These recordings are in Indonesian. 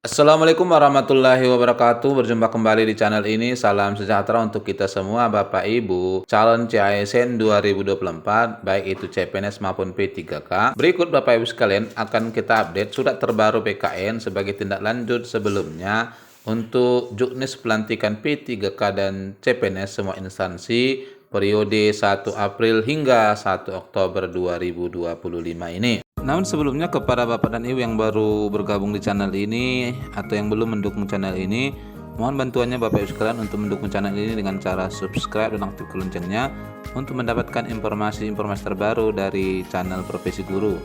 Assalamualaikum warahmatullahi wabarakatuh. Berjumpa kembali di channel ini. Salam sejahtera untuk kita semua, Bapak Ibu calon CASN 2024, baik itu CPNS maupun P3K. Berikut Bapak Ibu sekalian akan kita update surat terbaru BKN sebagai tindak lanjut sebelumnya untuk juknis pelantikan P3K dan CPNS semua instansi periode 1 April hingga 1 Oktober 2025 ini. Namun sebelumnya kepada Bapak dan Ibu yang baru bergabung di channel ini atau yang belum mendukung channel ini, mohon bantuannya Bapak Ibu sekalian untuk mendukung channel ini dengan cara subscribe dan aktifkan loncengnya untuk mendapatkan informasi-informasi terbaru dari channel Profesi Guru.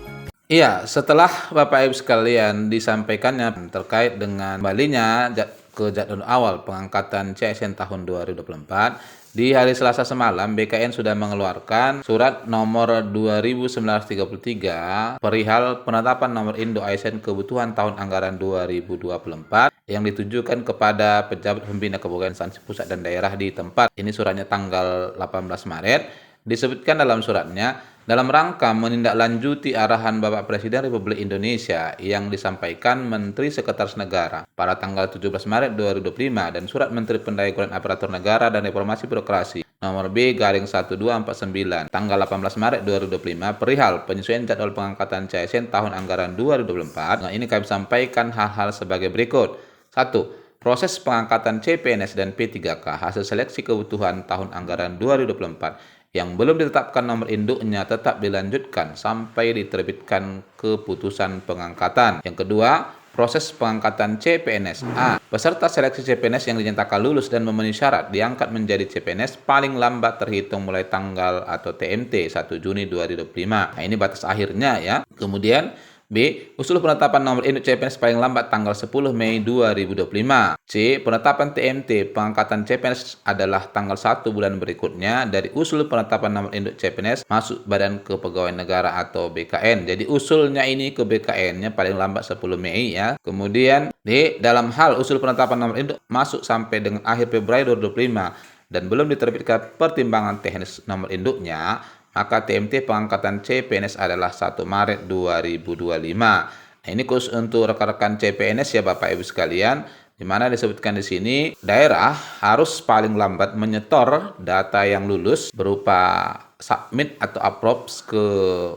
Iya, setelah Bapak Ibu sekalian disampaikannya terkait dengan kembalinya ke jadwal awal pengangkatan CSN tahun 2024, di hari Selasa semalam, BKN sudah mengeluarkan surat nomor 2933 perihal penetapan nomor induk ASN kebutuhan tahun anggaran 2024 yang ditujukan kepada pejabat pembina kepegawaian instansi pusat dan daerah di tempat. Ini suratnya tanggal 18 Maret. Disebutkan dalam suratnya, dalam rangka menindaklanjuti arahan Bapak Presiden Republik Indonesia yang disampaikan Menteri Sekretaris Negara pada tanggal 17 Maret 2025 dan Surat Menteri Pendaya-gunaan Aparatur Negara dan Reformasi Birokrasi nomor B/1249 tanggal 18 Maret 2025 perihal penyesuaian jadwal pengangkatan CASN tahun anggaran 2024. Nah, ini kami sampaikan hal-hal sebagai berikut. 1. Proses pengangkatan CPNS dan P3K hasil seleksi kebutuhan tahun anggaran 2024 yang belum ditetapkan nomor induknya tetap dilanjutkan sampai diterbitkan keputusan pengangkatan. Yang kedua, proses pengangkatan CPNS. A. Peserta seleksi CPNS yang dinyatakan lulus dan memenuhi syarat diangkat menjadi CPNS paling lambat terhitung mulai tanggal atau TMT 1 Juni 2025. Nah, ini batas akhirnya ya. Kemudian B. Usul penetapan nomor induk CPNS paling lambat tanggal 10 Mei 2025. C. Penetapan TMT pengangkatan CPNS adalah tanggal 1 bulan berikutnya dari usul penetapan nomor induk CPNS masuk Badan Kepegawaian Negara atau BKN. Jadi usulnya ini ke BKN-nya paling lambat 10 Mei ya. Kemudian D. Dalam hal usul penetapan nomor induk masuk sampai dengan akhir Februari 2025 dan belum diterbitkan pertimbangan teknis nomor induknya, maka TMT pengangkatan CPNS adalah 1 Maret 2025. Nah, ini khusus untuk rekan-rekan CPNS ya Bapak Ibu sekalian, di mana disebutkan di sini daerah harus paling lambat menyetor data yang lulus berupa submit atau approves ke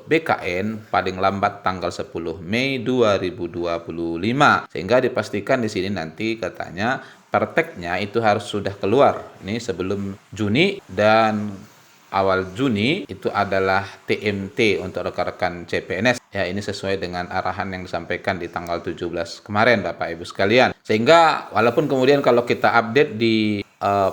BKN paling lambat tanggal 10 Mei 2025. Sehingga dipastikan di sini nanti katanya perteknya itu harus sudah keluar ini sebelum Juni, dan awal Juni itu adalah TMT untuk rekan-rekan CPNS. Ya, ini sesuai dengan arahan yang disampaikan di tanggal 17 kemarin Bapak Ibu sekalian. Sehingga walaupun kemudian kalau kita update di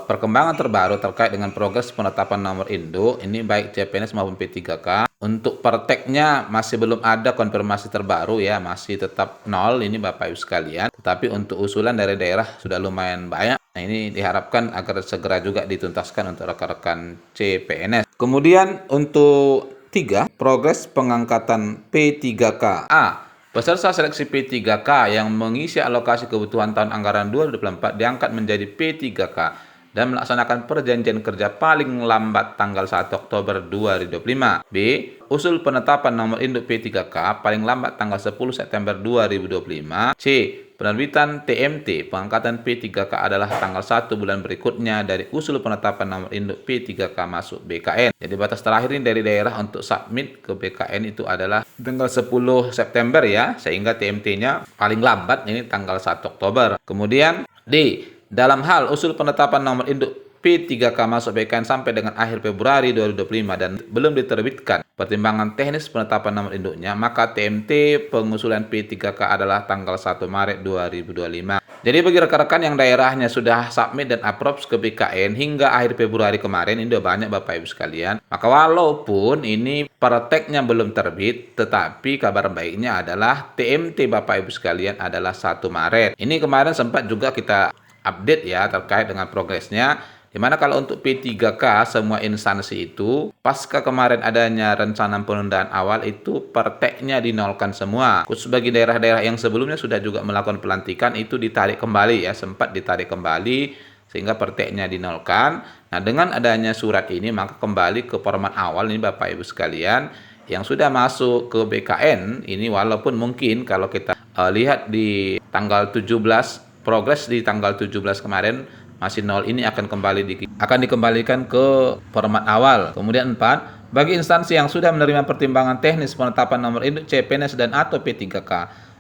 perkembangan terbaru terkait dengan progres penetapan nomor induk, ini baik CPNS maupun P3K, untuk perteknya masih belum ada konfirmasi terbaru ya, masih tetap 0 ini Bapak Ibu sekalian. Tetapi untuk usulan dari daerah sudah lumayan banyak. Nah, ini diharapkan agar segera juga dituntaskan untuk rekan-rekan CPNS. Kemudian untuk 3, progres pengangkatan P3K. A. Peserta seleksi P3K yang mengisi alokasi kebutuhan tahun anggaran 2024 diangkat menjadi P3K dan melaksanakan perjanjian kerja paling lambat tanggal 1 Oktober 2025. B. Usul penetapan nomor induk P3K paling lambat tanggal 10 September 2025. C. Penerbitan TMT pengangkatan P3K adalah tanggal 1 bulan berikutnya dari usul penetapan nomor induk P3K masuk BKN. Jadi batas terakhir ini dari daerah untuk submit ke BKN itu adalah tanggal 10 September ya, sehingga TMT-nya paling lambat ini tanggal 1 Oktober. Kemudian D. Dalam hal usul penetapan nomor induk P3K masuk BKN sampai dengan akhir Februari 2025 dan belum diterbitkan pertimbangan teknis penetapan nomor induknya, maka TMT pengusulan P3K adalah tanggal 1 Maret 2025. Jadi bagi rekan-rekan yang daerahnya sudah submit dan approve ke BKN hingga akhir Februari kemarin, ini udah banyak Bapak Ibu sekalian, maka walaupun ini perteknya belum terbit, tetapi kabar baiknya adalah TMT Bapak Ibu sekalian adalah 1 Maret. Ini kemarin sempat juga kita update ya terkait dengan progresnya, dimana kalau untuk P3K semua instansi itu pasca kemarin adanya rencana penundaan awal itu perteknya dinolkan semua. Khusus bagi daerah-daerah yang sebelumnya sudah juga melakukan pelantikan itu ditarik kembali ya, sempat ditarik kembali sehingga perteknya dinolkan. Nah, dengan adanya surat ini maka kembali ke format awal ini Bapak Ibu sekalian yang sudah masuk ke BKN ini, walaupun mungkin kalau kita lihat di tanggal 17, progres di tanggal 17 kemarin masih 0, ini akan dikembalikan ke format awal. Kemudian 4, bagi instansi yang sudah menerima pertimbangan teknis penetapan nomor induk CPNS dan atau P3K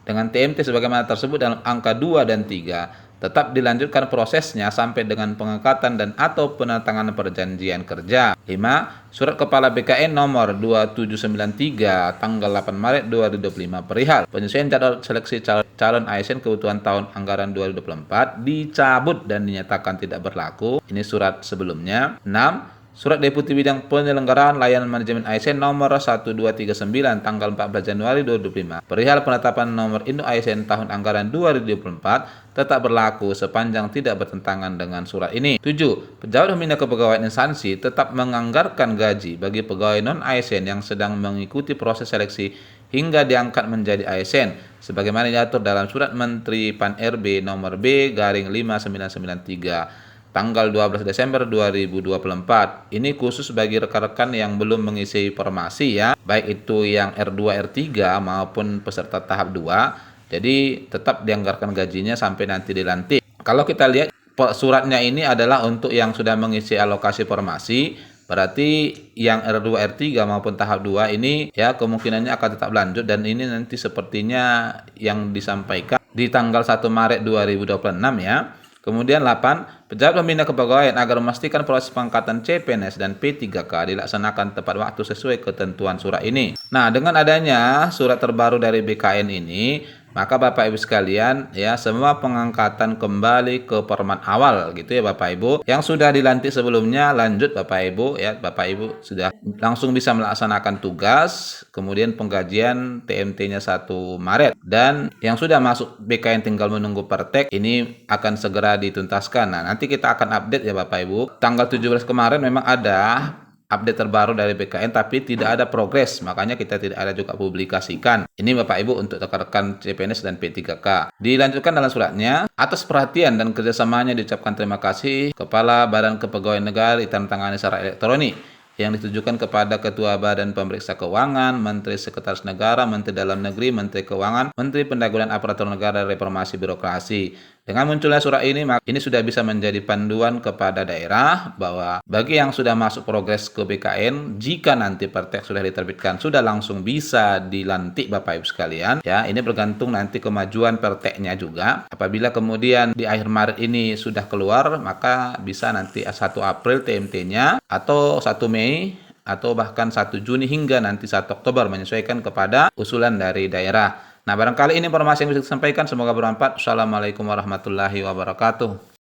dengan TMT sebagaimana tersebut dalam angka 2 dan 3, tetap dilanjutkan prosesnya sampai dengan pengangkatan dan atau penandatanganan perjanjian kerja. 5. Surat Kepala BKN nomor 2793 tanggal 8 Maret 2025 perihal penyesuaian jadwal seleksi calon ASN kebutuhan tahun anggaran 2024 dicabut dan dinyatakan tidak berlaku. Ini surat sebelumnya. 6. Surat Deputi Bidang Penyelenggaraan Layanan Manajemen ASN nomor 1239 tanggal 14 Januari 2025 perihal penetapan nomor induk ASN tahun anggaran 2024 tetap berlaku sepanjang tidak bertentangan dengan surat ini. 7. Pejabat pembina kepegawaian instansi tetap menganggarkan gaji bagi pegawai non-ASN yang sedang mengikuti proses seleksi hingga diangkat menjadi ASN sebagaimana diatur dalam Surat Menteri Pan-RB nomor B/5993 tanggal 12 Desember 2024. Ini khusus bagi rekan-rekan yang belum mengisi formasi ya, baik itu yang R2, R3 maupun peserta tahap 2. Jadi tetap dianggarkan gajinya sampai nanti dilantik. Kalau kita lihat suratnya ini adalah untuk yang sudah mengisi alokasi formasi, berarti yang R2, R3 maupun tahap 2 ini ya kemungkinannya akan tetap lanjut, dan ini nanti sepertinya yang disampaikan di tanggal 1 Maret 2026 ya. Kemudian 8, pejabat pembina kepegawaian agar memastikan proses pengangkatan CPNS dan P3K dilaksanakan tepat waktu sesuai ketentuan surat ini. Nah, dengan adanya surat terbaru dari BKN ini, maka Bapak Ibu sekalian ya, semua pengangkatan kembali ke format awal gitu ya Bapak Ibu. Yang sudah dilantik sebelumnya lanjut Bapak Ibu ya, Bapak Ibu sudah langsung bisa melaksanakan tugas, kemudian penggajian TMT-nya 1 Maret, dan yang sudah masuk BKN tinggal menunggu pertek ini akan segera dituntaskan. Nah, nanti kita akan update ya Bapak Ibu. Tanggal 17 kemarin memang ada update terbaru dari BKN tapi tidak ada progres, makanya kita tidak ada juga publikasikan. Ini Bapak Ibu untuk rekan-rekan CPNS dan P3K. Dilanjutkan dalam suratnya, atas perhatian dan kerjasamanya diucapkan terima kasih Kepala Badan Kepegawaian Negara ditandatangani secara elektronik yang ditujukan kepada Ketua Badan Pemeriksa Keuangan, Menteri Sekretaris Negara, Menteri Dalam Negeri, Menteri Keuangan, Menteri Pendagulan Aparatur Negara, Reformasi Birokrasi. Dengan munculnya surat ini sudah bisa menjadi panduan kepada daerah bahwa bagi yang sudah masuk progres ke BKN, jika nanti pertek sudah diterbitkan, sudah langsung bisa dilantik Bapak Ibu sekalian. Ya, ini bergantung nanti kemajuan perteknya juga. Apabila kemudian di akhir Maret ini sudah keluar, maka bisa nanti 1 April TMT-nya atau 1 Mei atau bahkan 1 Juni hingga nanti 1 Oktober menyesuaikan kepada usulan dari daerah. Nah, barangkali ini informasi yang bisa disampaikan, semoga bermanfaat. Assalamualaikum warahmatullahi wabarakatuh.